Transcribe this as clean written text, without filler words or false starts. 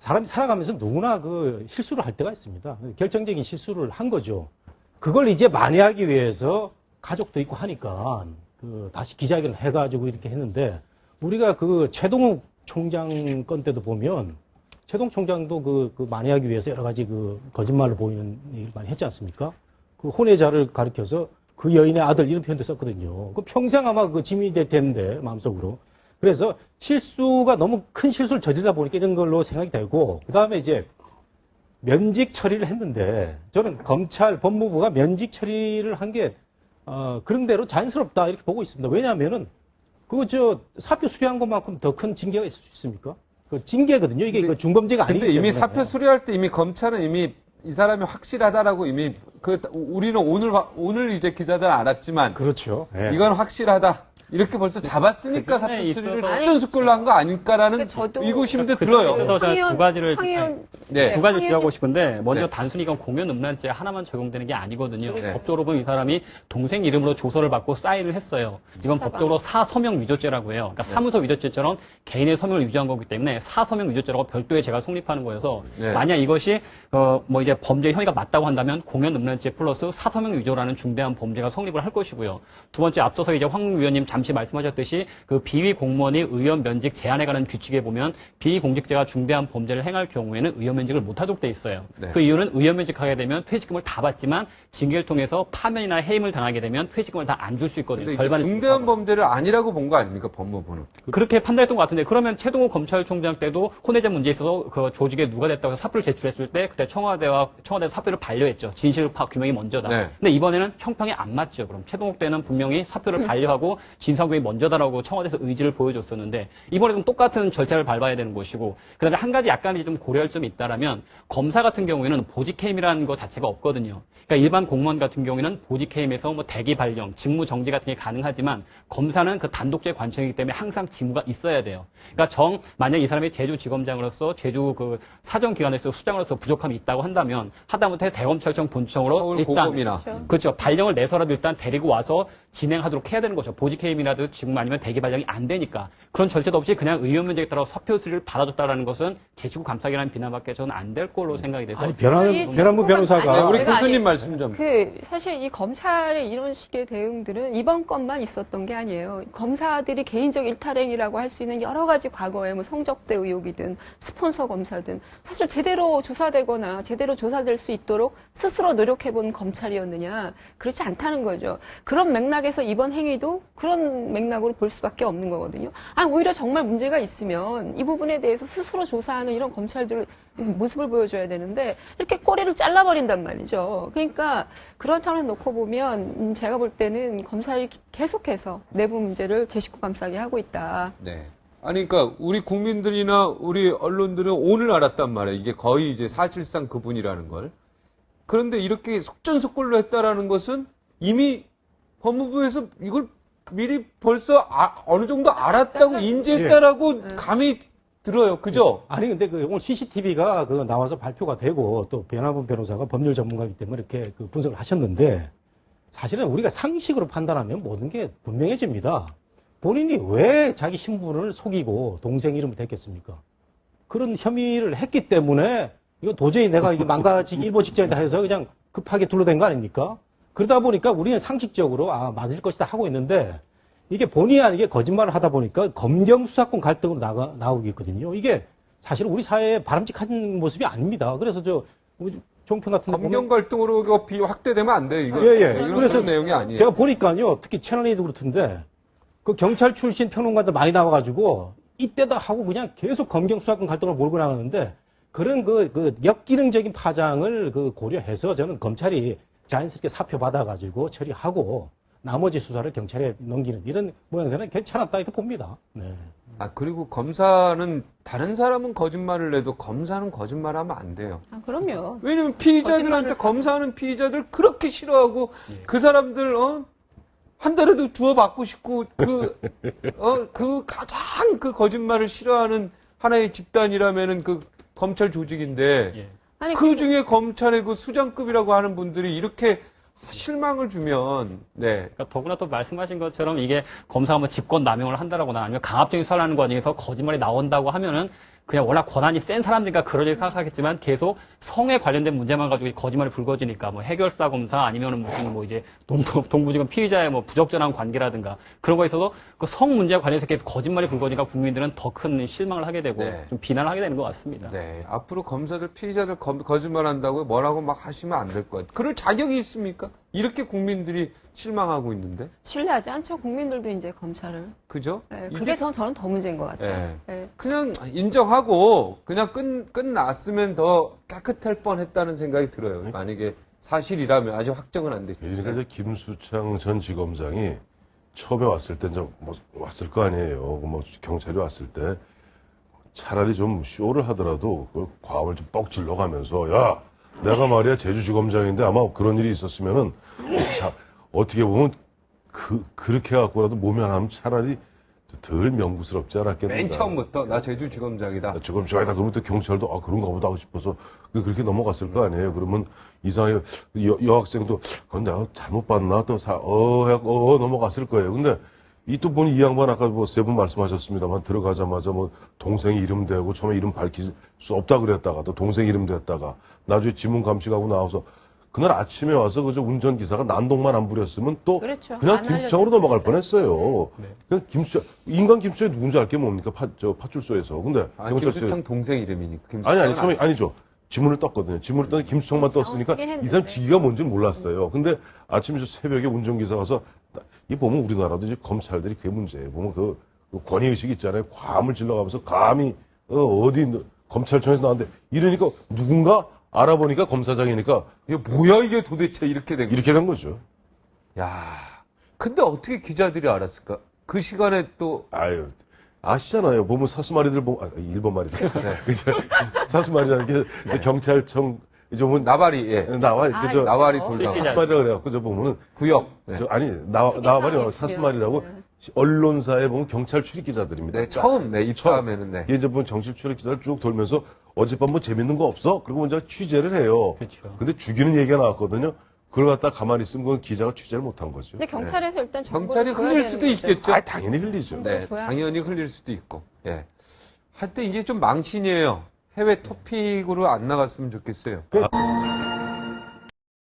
사람이 살아가면서 누구나 그 실수를 할 때가 있습니다. 결정적인 실수를 한 거죠. 그걸 이제 만회하기 위해서 가족도 있고 하니까 그 다시 기자회견을 해가지고 이렇게 했는데 우리가 그 최동욱 총장 건 때도 보면 최동욱 총장도 그 만회하기 위해서 여러 가지 그 거짓말을 보이는 일을 많이 했지 않습니까? 그 혼외자를 가리켜서 그 여인의 아들 이런 표현도 썼거든요. 그 평생 아마 그 짐이 될 텐데 마음속으로. 그래서 실수가 너무 큰 실수를 저지르다 보니까 이런 걸로 생각이 되고 그 다음에 이제 면직 처리를 했는데 저는 검찰 법무부가 면직 처리를 한 게 그런 대로 자연스럽다 이렇게 보고 있습니다. 왜냐하면은 사표 수리한 것만큼 더 큰 징계가 있을 수 있습니까? 그 징계거든요. 이게 그 중범죄가 아니기 때문에. 근데 이미 사표 수리할 때 이미 검찰은 이미 이 사람이 확실하다라고 이미 우리는 오늘 이제 기자들 알았지만 그렇죠. 네. 이건 확실하다. 이렇게 벌써 잡았으니까 사표 수리를 속전속결로 한 거 아닐까라는 의구심도 들어요. 그래서 제가 두 가지를 주장하고 싶은데 먼저 네. 단순히 이건 공연음란죄 하나만 적용되는 게 아니거든요. 네. 법적으로 보면 이 사람이 동생 이름으로 조서를 받고 사인을 했어요. 이건 법적으로 사서명 위조죄라고 해요. 그러니까 사무소 위조죄처럼 개인의 서명을 위조한 거기 때문에 사서명 위조죄라고 별도의 죄가 성립하는 거여서 만약 이것이 이제 범죄 혐의가 맞다고 한다면 공연음란죄 플러스 사서명 위조라는 중대한 범죄가 성립을 할 것이고요. 두 번째 앞서서 이제 황 위원님 잠시 말씀하셨듯이 그 비위 공무원이 의원 면직 제한에 관한 규칙에 보면 비위 공직자가 중대한 범죄를 행할 경우에는 의원 면직을 못하도록 돼 있어요. 네. 그 이유는 의원 면직하게 되면 퇴직금을 다 받지만 징계를 통해서 파면이나 해임을 당하게 되면 퇴직금을 다 안 줄 수 있거든요. 절반을 중대한 범죄를 아니라고 본 거 아닙니까 법무부는? 그렇게 판단했던 것 같은데 그러면 최동욱 검찰총장 때도 혼외자 문제에 있어서 그 조직에 누가 됐다고 해서 사표를 제출했을 때 그때 청와대에서 사표를 반려했죠. 진실 파악 규명이 먼저다. 네. 근데 이번에는 형평이 안 맞죠. 그럼 최동욱 때는 분명히 사표를 반려하고 진상규명이 먼저다라고 청와대에서 의지를 보여줬었는데 이번에도 똑같은 절차를 밟아야 되는 것이고 그다음에 한 가지 약간 좀 고려할 점이 있다라면 검사 같은 경우에는 보직해임이라는 것 자체가 없거든요. 그러니까 일반 공무원 같은 경우에는 보직해임에서 대기 발령, 직무 정지 같은 게 가능하지만 검사는 그 단독제 관청이기 때문에 항상 직무가 있어야 돼요. 그러니까 만약 이 사람이 제주지검장으로서 제주 그 사정기관에서 수장으로서 부족함이 있다고 한다면 하다못해 대검찰청 본청으로 일단 그렇죠. 발령을 내서라도 일단 데리고 와서 진행하도록 해야 되는 거죠. 보직해임이라도 직무 아니면 대기 발령이 안 되니까 그런 절차도 없이 그냥 의원 면제에 따라 사표 수리를 받아줬다라는 것은 제치고 감싸기라는 비난밖에 저는 안 될 걸로 생각이 돼서. 아니 변함무 변호사가 우리 교수님 말씀 좀. 사실 이 검찰의 이런 식의 대응들은 이번 건만 있었던 게 아니에요. 검사들이 개인적 일탈행위라고 할 수 있는 여러 가지 과거에 성적대 의혹이든 스폰서 검사든 사실 제대로 조사되거나 제대로 조사될 수 있도록 스스로 노력해본 검찰이었느냐 그렇지 않다는 거죠. 그런 맥락에서 이번 행위도 그런 맥락으로 볼 수밖에 없는 거거든요. 오히려 정말 문제가 있으면 이 부분에 대해서 스스로 조사하는 이런 검찰들 모습을 보여줘야 되는데 이렇게 꼬리를 잘라버린단 말이죠. 그러니까 그런 차원에서 놓고 보면 제가 볼 때는 검찰이 계속해서 내부 문제를 제 식구 감싸게 하고 있다. 네. 아니 그러니까 우리 국민들이나 우리 언론들은 오늘 알았단 말이에요. 이게 거의 이제 사실상 그분이라는 걸. 그런데 이렇게 속전속결로 했다라는 것은 이미 법무부에서 이걸 미리 벌써 어느 정도 알았다고 인지했다라고 감이 들어요. 그죠? 아니 근데 오늘 CCTV가 나와서 발표가 되고 또 변함무 변호사가 법률 전문가이기 때문에 이렇게 분석을 하셨는데 사실은 우리가 상식으로 판단하면 모든 게 분명해집니다. 본인이 왜 자기 신분을 속이고 동생 이름을 댔겠습니까? 그런 혐의를 했기 때문에 이거 도저히 내가 이게 망가지기 일보 직전이다 해서 그냥 급하게 둘러댄 거 아닙니까? 그러다 보니까 우리는 상식적으로 맞을 것이다 하고 있는데 이게 본의 아니게 거짓말을 하다 보니까 검경 수사권 갈등으로 나오겠거든요. 이게 사실 우리 사회에 바람직한 모습이 아닙니다. 그래서 종편 같은 검경 갈등으로 이거 확대되면 안 돼요. 이거. 이건 그래서 그런 내용이 아니에요. 제가 보니까요. 특히 채널A도 그렇던데 그 경찰 출신 평론가들 많이 나와가지고 이때다 하고 그냥 계속 검경 수사권 갈등을 몰고 나가는데 그런 역기능적인 파장을 고려해서 저는 검찰이 자연스럽게 사표 받아가지고 처리하고 나머지 수사를 경찰에 넘기는 이런 모양새는 괜찮았다 이렇게 봅니다. 네. 그리고 검사는 다른 사람은 거짓말을 해도 검사는 거짓말하면 안 돼요. 그럼요. 왜냐면 피의자들한테 검사하는 피의자들 그렇게 싫어하고 그 사람들 한 달에도 두어 받고 싶고 가장 거짓말을 싫어하는 하나의 집단이라면은 검찰 조직인데 그 중에 검찰의 수장급이라고 하는 분들이 이렇게 실망을 주면, 그러니까 더구나 또 말씀하신 것처럼 이게 검사가 직권 남용을 한다거나 아니면 강압적인 수사를 하는 과정에서 거짓말이 나온다고 하면은 그냥 워낙 권한이 센 사람들이니까 그러지 생각하겠지만 계속 성에 관련된 문제만 가지고 거짓말이 불거지니까 뭐 해결사 검사 아니면은 무슨 뭐 이제 동부지검 피의자의 뭐 부적절한 관계라든가 그런 거에 있어서 그 성 문제와 관련해서 계속 거짓말이 불거지니까 국민들은 더 큰 실망을 하게 되고 네. 좀 비난을 하게 되는 것 같습니다. 네. 앞으로 검사들, 피의자들 거짓말한다고 뭐라고 막 하시면 안 될 것 같아요. 그럴 자격이 있습니까? 이렇게 국민들이 실망하고 있는데. 신뢰하지 않죠. 국민들도 이제 검찰을. 그죠? 네, 이게 그게 저는 더 문제인 것 같아요. 예. 네. 그냥 인정하고 그냥 끝났으면 더 깨끗할 뻔했다는 생각이 들어요. 만약에 사실이라면 아직 확정은 안 됐죠. 그러니까 이제 김수창 전 지검장이 처음에 왔을 때 뭐 왔을 거 아니에요. 뭐 경찰이 왔을 때 차라리 좀 쇼를 하더라도 그 과음을 좀 뻑 질러가면서 야 내가 말이야 제주지검장인데 아마 그런 일이 있었으면은 자, 어떻게 보면 그렇게 해갖고라도 모면하면 차라리 덜 명구스럽지 않았겠는가. 맨 처음부터 나 제주지검장이다. 지검장이다 그러면 또 경찰도 아 그런가 보다 하고 싶어서 그렇게 넘어갔을 거 아니에요. 그러면 이상하게 여학생도 그건 내가 잘못 봤나 또 해갖고 넘어갔을 거예요. 근데 이 또 보니 이 양반 아까 뭐 세 분 말씀하셨습니다만 들어가자마자 뭐 동생 이름 대고 처음에 이름 밝힐 수 없다 그랬다가 또 동생 이름 댔다가 나중에 지문 감식하고 나와서 그날 아침에 와서 그저 운전기사가 난동만 안 부렸으면 또 그렇죠. 그냥 안 김수창으로 알려줬어요. 넘어갈 뻔했어요. 그냥 김수창 인간 김수창이 누군지 알 게 뭡니까 파출소에서. 근데 김수창 동생 이름이니까. 김수창은 아니 처음에 아니죠. 지문을 떴거든요. 지문을 떴는데 김수창만 떴으니까 어떻게 했는데. 이 사람 지기가 뭔지 몰랐어요. 근데 아침에 저 새벽에 운전기사 가서 이 보면 우리나라도 이제 검찰들이 그게 문제예요. 보면 그 권위의식 있잖아요. 과음을 질러가면서 감히 어디 검찰청에서 나왔는데 이러니까 누군가 알아보니까 검사장이니까 이게 뭐야 이게 도대체 이렇게 된 거. 이렇게 된 거죠. 야, 근데 어떻게 기자들이 알았을까? 그 시간에 또 아유, 아시잖아요. 보면 사수마리들 보면, 일본 말이다. 사수마리라는 게 경찰청, 이제 보면 나발이 예. 나와, 아, 그저, 나발이 이거. 돌다. 사수마리라고 그래갖고 저 보면은, 구역. 네. 아니, 나발이 사수마리라고 네. 언론사에 보면 경찰 출입 기자들입니다. 네, 처음 입사하면은 네. 이제 보면 정실 출입 기자를 쭉 돌면서 어젯밤 뭐 재밌는 거 없어? 그리고 이제 취재를 해요. 그렇죠. 근데 죽이는 얘기가 나왔거든요. 그걸 갖다 가만히 있으면 그건 기자가 취재를 못한 거죠. 근데 경찰에서 일단 경찰이 정보를 줘야 흘릴 되는 수도 거죠. 있겠죠. 아, 당연히 흘리죠. 네, 줘야 당연히 흘릴 수도 있고. 예. 하여튼 이게 좀 망신이에요. 해외 토픽으로 안 나갔으면 좋겠어요.